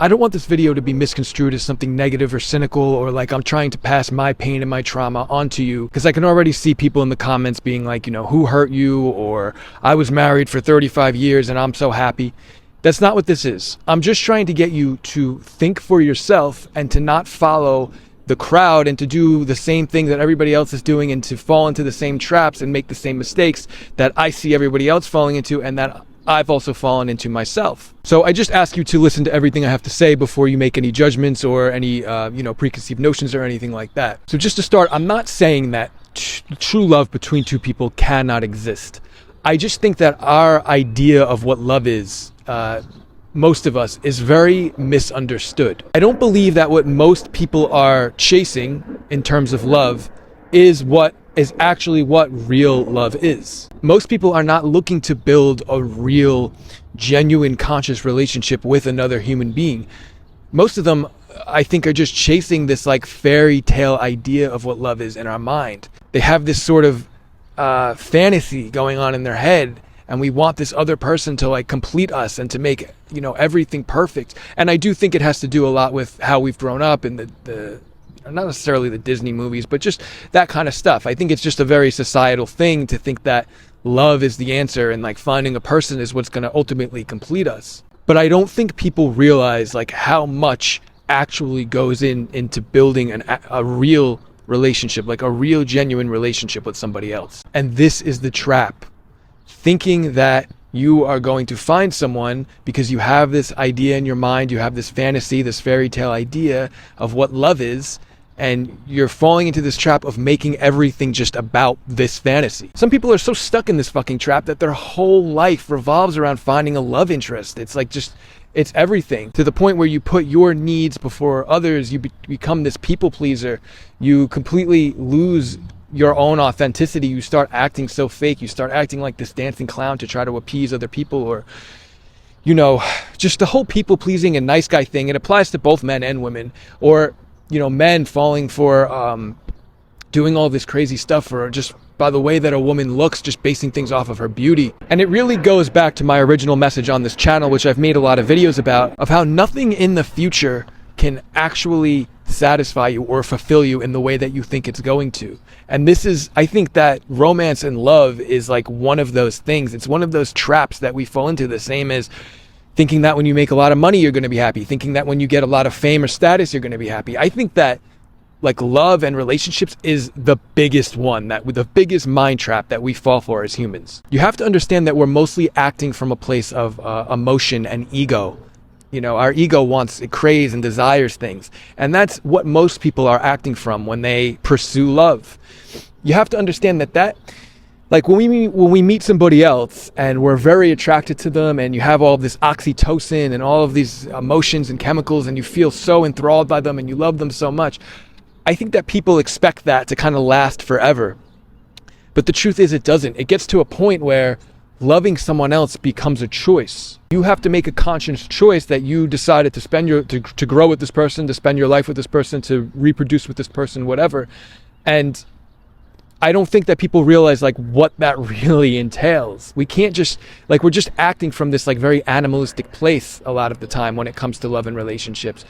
I don't want this video to be misconstrued as something negative or cynical, or like I'm trying to pass my pain and my trauma onto you, because I can already see people in the comments being like, you know, who hurt you, or I was married for 35 years and I'm so happy. That's not what this is. I'm just trying to get you to think for yourself and to not follow the crowd and to do the same thing that everybody else is doing and to fall into the same traps and make the same mistakes that I see everybody else falling into and that I've also fallen into myself. So I just ask you to listen to everything I have to say before you make any judgments or any preconceived notions or anything like that. So just to start, I'm not saying that true love between two people cannot exist. I just think that our idea of what love is, most of us, is very misunderstood. I don't believe that what most people are chasing in terms of love is actually what real love is. Most people are not looking to build a real, genuine, conscious relationship with another human being. Most of them, I think, are just chasing this like fairy tale idea of what love is in our mind. They have this sort of fantasy going on in their head, and we want this other person to like complete us and to make, you know, everything perfect. And I do think it has to do a lot with how we've grown up in the not necessarily the Disney movies, but just that kind of stuff. I think it's just a very societal thing to think that love is the answer and like finding a person is what's going to ultimately complete us. But I don't think people realize like how much actually goes into building a real relationship, like a real genuine relationship with somebody else. And this is the trap. Thinking that you are going to find someone because you have this idea in your mind, you have this fantasy, this fairy tale idea of what love is, and you're falling into this trap of making everything just about this fantasy. Some people are so stuck in this fucking trap that their whole life revolves around finding a love interest. It's like it's everything, to the point where you put your needs before others. You become this people pleaser. You completely lose your own authenticity. You start acting so fake. You start acting like this dancing clown to try to appease other people, or, you know, just the whole people pleasing and nice guy thing. It applies to both men and women, or, you know, men falling for doing all this crazy stuff, or just by the way that a woman looks, just basing things off of her beauty. And it really goes back to my original message on this channel, which I've made a lot of videos about, of how nothing in the future can actually satisfy you or fulfill you in the way that you think it's going to. And this is, I think that romance and love is like one of those things. It's one of those traps that we fall into, the same as thinking that when you make a lot of money, you're going to be happy. Thinking that when you get a lot of fame or status, you're going to be happy. I think that like love and relationships is the biggest one, the biggest mind trap that we fall for as humans. You have to understand that we're mostly acting from a place of emotion and ego. You know, our ego it craves and desires things. And that's what most people are acting from when they pursue love. You have to understand that like when we meet somebody else and we're very attracted to them, and you have all this oxytocin and all of these emotions and chemicals, and you feel so enthralled by them and you love them so much, I think that people expect that to kind of last forever. But the truth is, it doesn't. It gets to a point where loving someone else becomes a choice. You have to make a conscious choice that you decided to to grow with this person, to spend your life with this person, to reproduce with this person, whatever. And I don't think that people realize like what that really entails. We can't just, like, we're just acting from this like very animalistic place a lot of the time when it comes to love and relationships.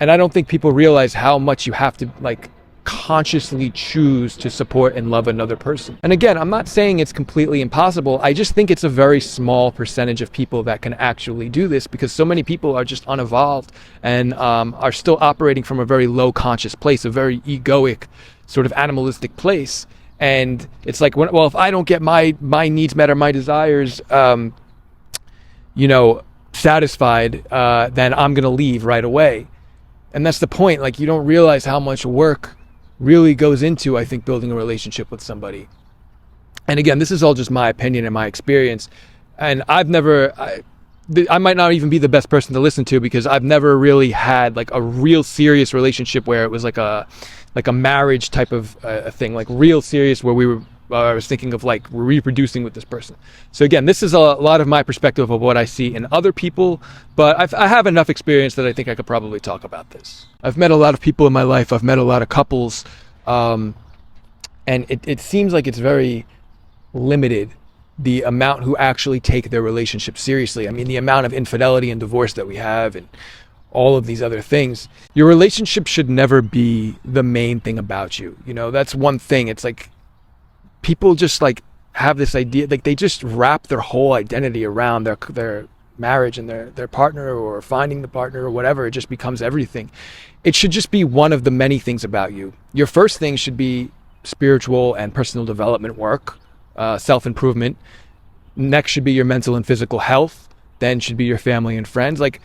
And I don't think people realize how much you have to like consciously choose to support and love another person. And again, I'm not saying it's completely impossible. I just think it's a very small percentage of people that can actually do this, because so many people are just unevolved and are still operating from a very low conscious place, a very egoic sort of animalistic place. And it's like, well, if I don't get my needs met or my desires, satisfied, then I'm going to leave right away. And that's the point. Like, you don't realize how much work really goes into, I think, building a relationship with somebody. And again, this is all just my opinion and my experience. And I might not even be the best person to listen to, because I've never really had like a real serious relationship where it was like a marriage type of thing, like real serious, where I was thinking of like reproducing with this person. So again, this is a lot of my perspective of what I see in other people, but I have enough experience that I think I could probably talk about this. I've met a lot of people in my life. I've met a lot of couples, and it seems like it's very limited, the amount who actually take their relationship seriously. I mean, the amount of infidelity and divorce that we have, and all of these other things. Your relationship should never be the main thing about you. You know, that's one thing. It's like people just like have this idea, like they just wrap their whole identity around their marriage and their partner, or finding the partner, or whatever. It just becomes everything. It should just be one of the many things about you. Your first thing should be spiritual and personal development work, self-improvement. Next should be your mental and physical health. Then should be your family and friends. Like,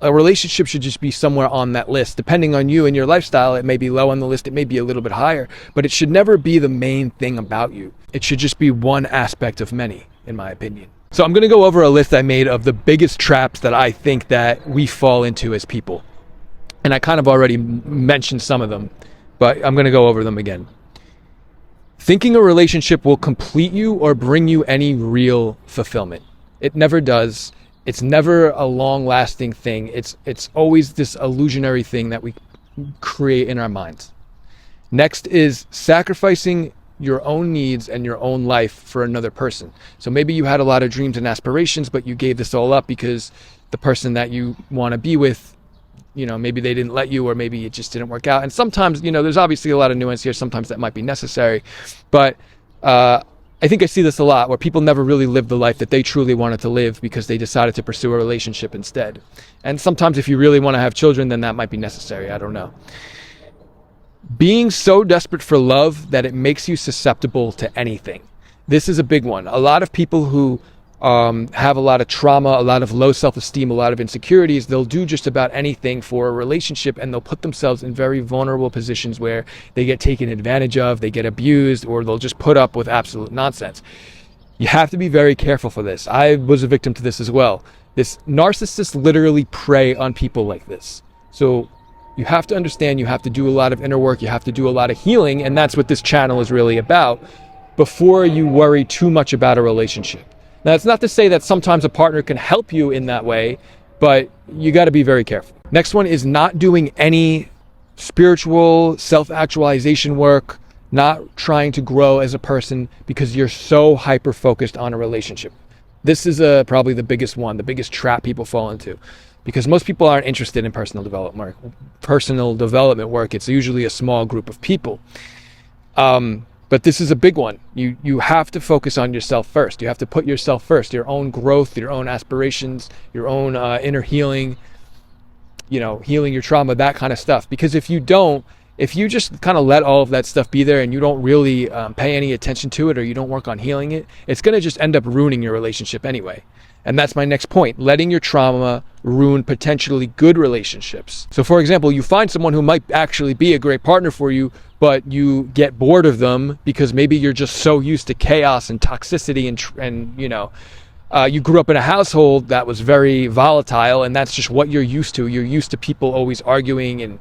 a relationship should just be somewhere on that list. Depending on you and your lifestyle, it may be low on the list, it may be a little bit higher, but it should never be the main thing about you. It should just be one aspect of many, in my opinion. So I'm going to go over a list I made of the biggest traps that I think that we fall into as people. And I kind of already mentioned some of them, but I'm going to go over them again. Thinking a relationship will complete you or bring you any real fulfillment. It never does. It's never a long-lasting thing. It's always this illusionary thing that we create in our minds. Next is sacrificing your own needs and your own life for another person. So maybe you had a lot of dreams and aspirations, but you gave this all up because the person that you want to be with, you know, maybe they didn't let you, or maybe it just didn't work out. And sometimes, you know, there's obviously a lot of nuance here. Sometimes that might be necessary, but I think I see this a lot, where people never really lived the life that they truly wanted to live because they decided to pursue a relationship instead. And sometimes if you really want to have children, then that might be necessary. I don't know. Being so desperate for love that it makes you susceptible to anything. This is a big one. A lot of people who have a lot of trauma, a lot of low self-esteem, a lot of insecurities, they'll do just about anything for a relationship, and they'll put themselves in very vulnerable positions where they get taken advantage of, they get abused, or they'll just put up with absolute nonsense. You have to be very careful for this. I was a victim to this as well. This narcissists literally prey on people like this. So you have to understand, you have to do a lot of inner work, you have to do a lot of healing, and that's what this channel is really about, before you worry too much about a relationship. Now, it's not to say that sometimes a partner can help you in that way, but you got to be very careful. Next one is not doing any spiritual self-actualization work, not trying to grow as a person because you're so hyper-focused on a relationship. This is probably the biggest one, the biggest trap people fall into, because most people aren't interested in personal development work. It's usually a small group of people. But this is a big one. You have to focus on yourself first. You have to put yourself first, your own growth, your own aspirations, your own inner healing, you know, healing your trauma, that kind of stuff. Because if you don't, if you just kind of let all of that stuff be there and you don't really pay any attention to it, or you don't work on healing it, it's going to just end up ruining your relationship anyway. And that's my next point, letting your trauma ruin potentially good relationships. So for example, you find someone who might actually be a great partner for you, but you get bored of them because maybe you're just so used to chaos and toxicity, and you know, you grew up in a household that was very volatile, and that's just what you're used to. You're used to people always arguing and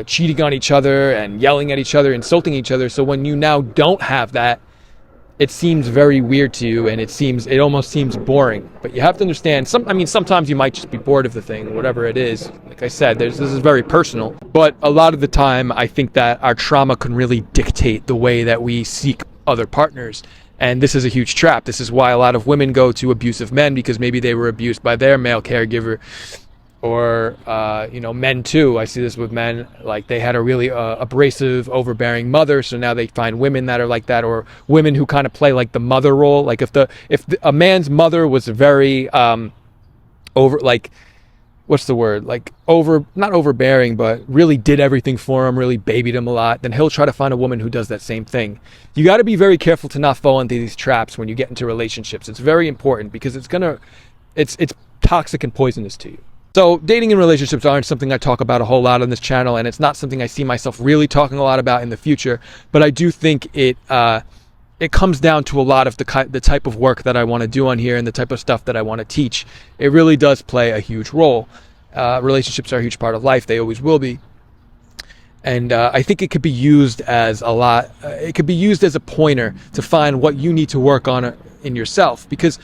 cheating on each other and yelling at each other, insulting each other. So when you now don't have that, it seems very weird to you, and it almost seems boring. But you have to understand, sometimes you might just be bored of the thing, whatever it is. Like I said, this is very personal. But a lot of the time, I think that our trauma can really dictate the way that we seek other partners. And this is a huge trap. This is why a lot of women go to abusive men, because maybe they were abused by their male caregiver. Or, men too. I see this with men, like they had a really abrasive, overbearing mother, so now they find women that are like that, or women who kind of play like the mother role. Like if a man's mother was very not overbearing, but really did everything for him, really babied him a lot, then he'll try to find a woman who does that same thing. You got to be very careful to not fall into these traps when you get into relationships. It's very important, because it's toxic and poisonous to you. So dating and relationships aren't something I talk about a whole lot on this channel, and it's not something I see myself really talking a lot about in the future, but I do think it comes down to a lot of the type of work that I want to do on here and the type of stuff that I want to teach. It really does play a huge role. Relationships are a huge part of life. They always will be. And I think it could be used as it could be used as a pointer to find what you need to work on in yourself, because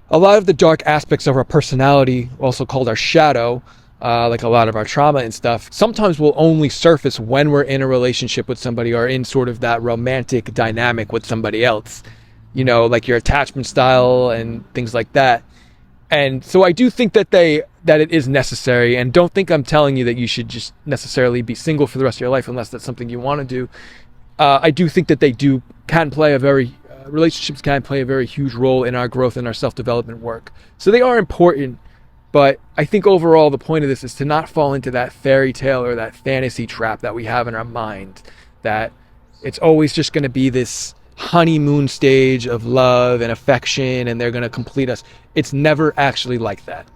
a lot of the dark aspects of our personality, also called our shadow, like a lot of our trauma and stuff, sometimes will only surface when we're in a relationship with somebody, or in sort of that romantic dynamic with somebody else, like your attachment style and things like that. And so I do think that it is necessary, and don't think I'm telling you that you should just necessarily be single for the rest of your life unless that's something you want to do. I do think that relationships can play a very huge role in our growth and our self-development work. So they are important, but I think overall the point of this is to not fall into that fairy tale or that fantasy trap that we have in our mind, that it's always just going to be this honeymoon stage of love and affection and they're going to complete us. It's never actually like that.